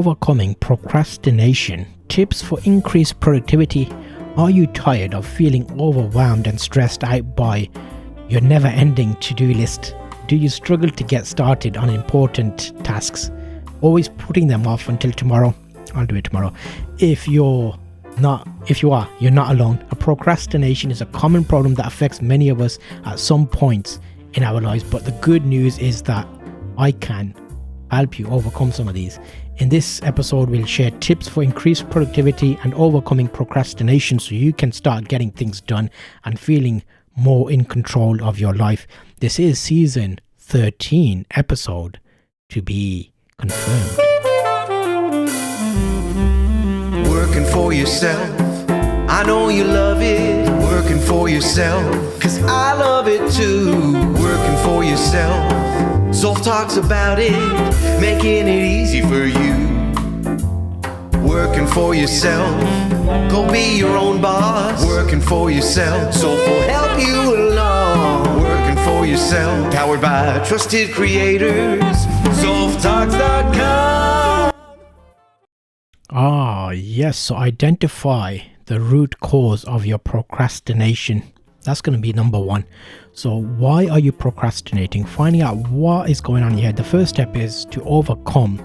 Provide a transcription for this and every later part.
Overcoming procrastination. Tips for increased productivity. Are you tired of feeling overwhelmed and stressed out by your never-ending to-do list? Do you struggle to get started on important tasks? Always putting them off until tomorrow? I'll do it tomorrow. If you are, you're not alone. A procrastination is a common problem that affects many of us at some points in our lives, but the good news is that I can help you overcome some of these. In this episode, we'll share tips for increased productivity and overcoming procrastination so you can start getting things done and feeling more in control of your life. This is season 13 episode to be confirmed. Working for yourself, I know you love it. Working for yourself, cause I love it too. Working for yourself, Zulf talks about it, making it easy for you. Working for yourself, go be your own boss. Working for yourself, Zulf will help you along. Working for yourself, powered by trusted creators, ZulfTalks.com. Yes, so identify the root cause of your procrastination. That's going to be number one. So why are you procrastinating? Finding out what is going on here. The first step is to overcome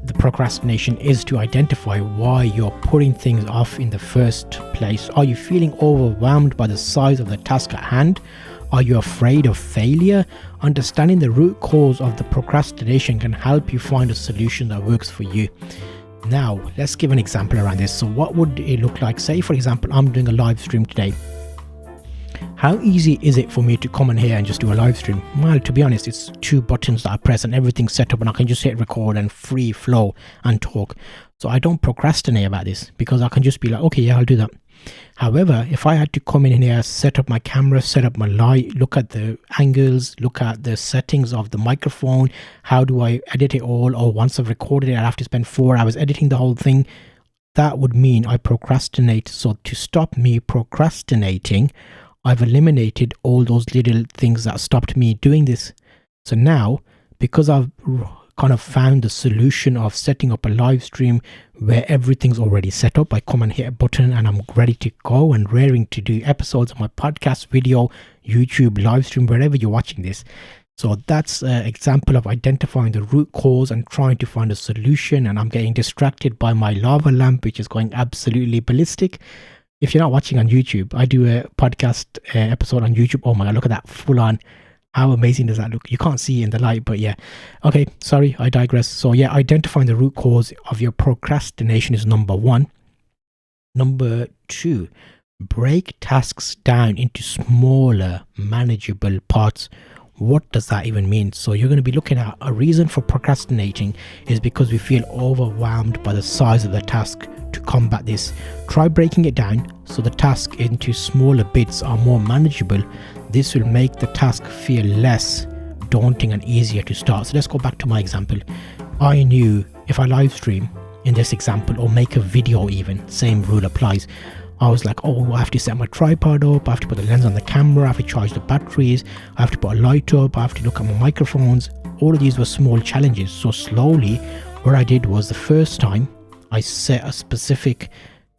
the procrastination is to identify why you're putting things off in the first place. Are you feeling overwhelmed by the size of the task at hand? Are you afraid of failure? Understanding the root cause of the procrastination can help you find a solution that works for you. Now, let's give an example around this. So what would it look like? Say, for example, I'm doing a live stream today. How easy is it for me to come in here and just do a live stream? Well, to be honest, it's two buttons that I press and everything's set up and I can just hit record and free flow and talk. So I don't procrastinate about this because I can just be like, okay, yeah, I'll do that. However, if I had to come in here, set up my camera, set up my light, look at the angles, look at the settings of the microphone, how do I edit it all? Or once I've recorded it, I have to spend 4 hours editing the whole thing. That would mean I procrastinate. So to stop me procrastinating, I've eliminated all those little things that stopped me doing this. So now, because I've kind of found the solution of setting up a live stream where everything's already set up, I come and hit a button and I'm ready to go and raring to do episodes of my podcast, video, YouTube, live stream, wherever you're watching this. So that's an example of identifying the root cause and trying to find a solution. And I'm getting distracted by my lava lamp, which is going absolutely ballistic. If you're not watching on YouTube, I do a podcast episode on YouTube. Oh my God, look at that full on. How amazing does that look? You can't see in the light, but yeah. Okay, sorry, I digress. So yeah, identifying the root cause of your procrastination is number one. Number two, break tasks down into smaller, manageable parts. What does that even mean? So you're going to be looking at a reason for procrastinating is because we feel overwhelmed by the size of the task. To combat this, try breaking it down so the task into smaller bits are more manageable. This will make the task feel less daunting and easier to start. So let's go back to my example. I knew if I live stream in this example or make a video, even same rule applies. I was like, oh, I have to set my tripod up, I have to put the lens on the camera, I have to charge the batteries, I have to put a light up, I have to look at my microphones. All of these were small challenges. So slowly what I did was the first time I set a specific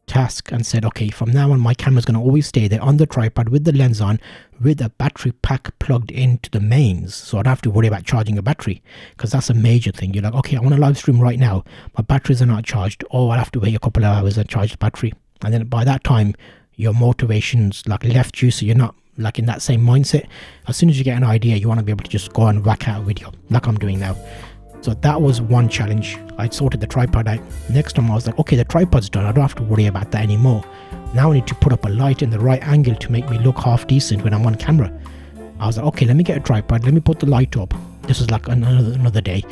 task and said, okay, from now on my camera's going to always stay there on the tripod with the lens on with a battery pack plugged into the mains, so I don't have to worry about charging a battery, because that's a major thing. You're like, okay, I want to live stream right now, my batteries are not charged, or I'll have to wait a couple of hours and charge the battery. And then by that time your motivation's like left you, so you're not like in that same mindset. As soon as you get an idea, you want to be able to just go and whack out a video like I'm doing now. So that was one challenge. I sorted the tripod out. Next time I was like, okay, the tripod's done. I don't have to worry about that anymore. Now I need to put up a light in the right angle to make me look half decent when I'm on camera. I was like, okay, let me get a tripod. Let me put the light up. This was like another day.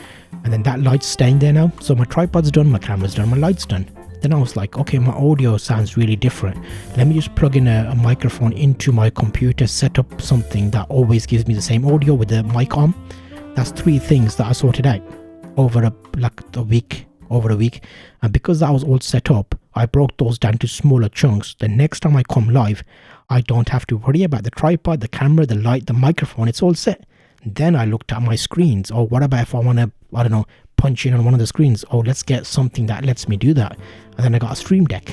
And then that light's staying there now. So my tripod's done, my camera's done, my light's done. Then I was like, okay, my audio sounds really different. Let me just plug in a microphone into my computer, set up something that always gives me the same audio with the mic on. That's 3 things that I sorted out over a week. And because that was all set up, I broke those down to smaller chunks. The next time I come live, I don't have to worry about the tripod, the camera, the light, the microphone. It's all set. Then I looked at my screens. Or what about if I want to, punch in on one of the screens. Oh, let's get something that lets me do that. And then I got a Stream Deck.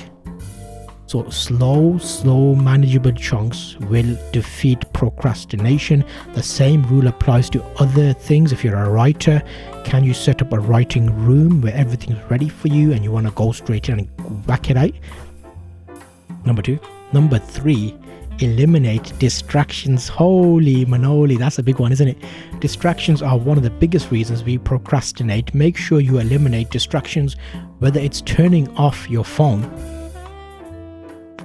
So slow, manageable chunks will defeat procrastination. The same rule applies to other things. If you're a writer, can you set up a writing room where everything's ready for you and you want to go straight in and whack it out? Number 2. Number 3, eliminate distractions. Holy manoli, that's a big one, isn't it? Distractions are one of the biggest reasons we procrastinate. Make sure you eliminate distractions, whether it's turning off your phone.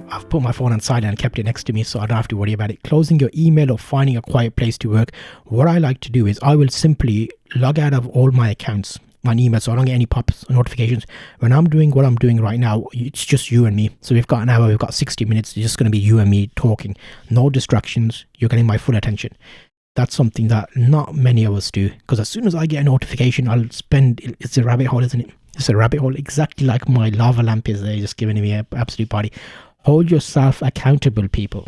I've put my phone on silent and kept it next to me so I don't have to worry about it. Closing your email or finding a quiet place to work. What I like to do is I will simply log out of all my accounts, my email, so I don't get any pop-ups or notifications. When I'm doing what I'm doing right now, it's just you and me. So we've got an hour, we've got 60 minutes. It's just going to be you and me talking. No distractions. You're getting my full attention. That's something that not many of us do, because as soon as I get a notification, I'll spend, it's a rabbit hole, isn't it? It's a rabbit hole, exactly like my lava lamp is there, just giving me an absolute party. Hold yourself accountable, people.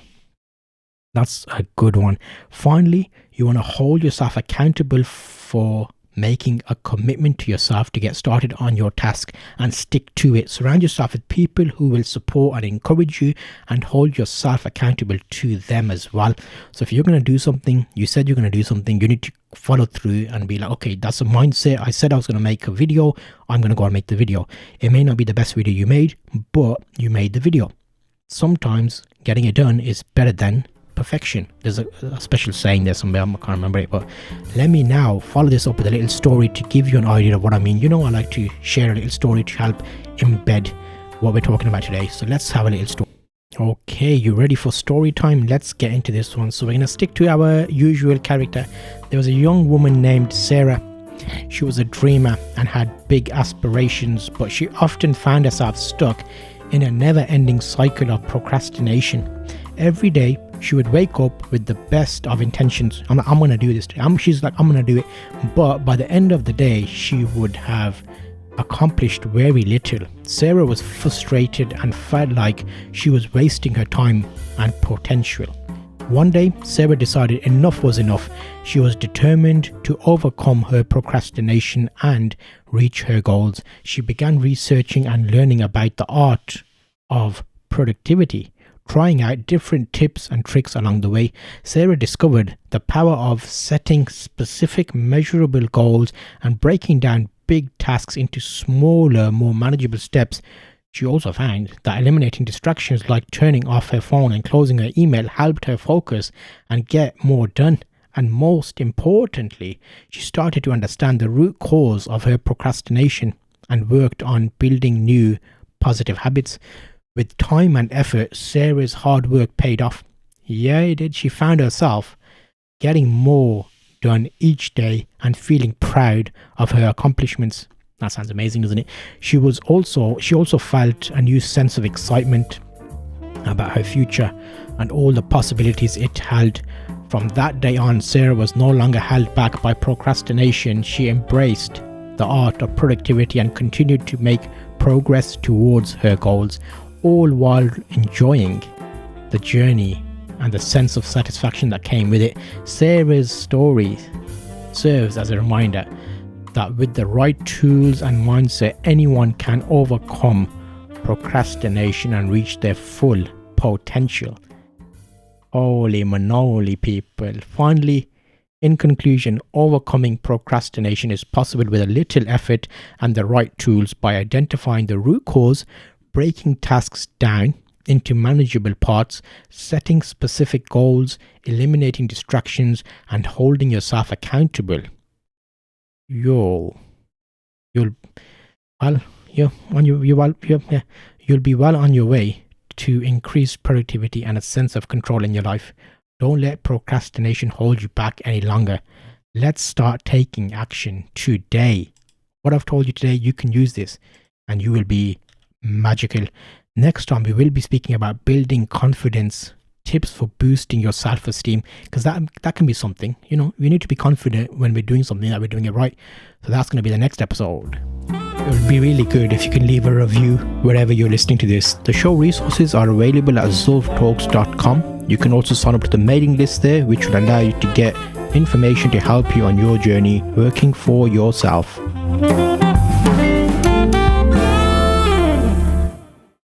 That's a good one. Finally, you want to hold yourself accountable for making a commitment to yourself to get started on your task and stick to it. Surround yourself with people who will support and encourage you, and hold yourself accountable to them as well. So if you're going to do something, you said you're going to do something, you need to follow through and be like, okay, that's a mindset. I said I was going to make a video. I'm going to go and make the video. It may not be the best video you made, but you made the video. Sometimes getting it done is better than perfection. There's a special saying there somewhere, I can't remember it, but let me now follow this up with a little story to give you an idea of what I mean. You know, I like to share a little story to help embed what we're talking about today. So let's have a little story. Okay, you ready for story time? Let's get into this one. So we're going to stick to our usual character. There was a young woman named Sarah. She was a dreamer and had big aspirations, but she often found herself stuck in a never-ending cycle of procrastination. Every day she would wake up with the best of intentions. I'm going to do this today. She's like, I'm going to do it. But by the end of the day, she would have accomplished very little. Sarah was frustrated and felt like she was wasting her time and potential. One day, Sarah decided enough was enough. She was determined to overcome her procrastination and reach her goals. She began researching and learning about the art of productivity, trying out different tips and tricks along the way. Sarah discovered the power of setting specific, measurable goals and breaking down big tasks into smaller, more manageable steps. She also found that eliminating distractions like turning off her phone and closing her email helped her focus and get more done. And most importantly, she started to understand the root cause of her procrastination and worked on building new positive habits. With time and effort, Sarah's hard work paid off. Yeah, it did. She found herself getting more done each day and feeling proud of her accomplishments. That sounds amazing, doesn't it? She also felt a new sense of excitement about her future and all the possibilities it held. From that day on, Sarah was no longer held back by procrastination. She embraced the art of productivity and continued to make progress towards her goals, all while enjoying the journey and the sense of satisfaction that came with it. Sarah's story serves as a reminder that with the right tools and mindset, anyone can overcome procrastination and reach their full potential. Holy manoli, people. Finally, in conclusion, overcoming procrastination is possible with a little effort and the right tools by identifying the root cause, breaking tasks down into manageable parts, setting specific goals, eliminating distractions, and holding yourself accountable. You'll be well on your way to increase productivity and a sense of control in your life. Don't let procrastination hold you back any longer. Let's start taking action today. What I've told you today, you can use this and you will be magical. Next time, we will be speaking about building confidence, tips for boosting your self-esteem, because that can be something, you know, we need to be confident when we're doing something that we're doing it right. So that's going to be the next episode. It would be really good if you can leave a review wherever you're listening to this. The show resources are available at zulftalks.com. You can also sign up to the mailing list there, which will allow you to get information to help you on your journey working for yourself. Bye.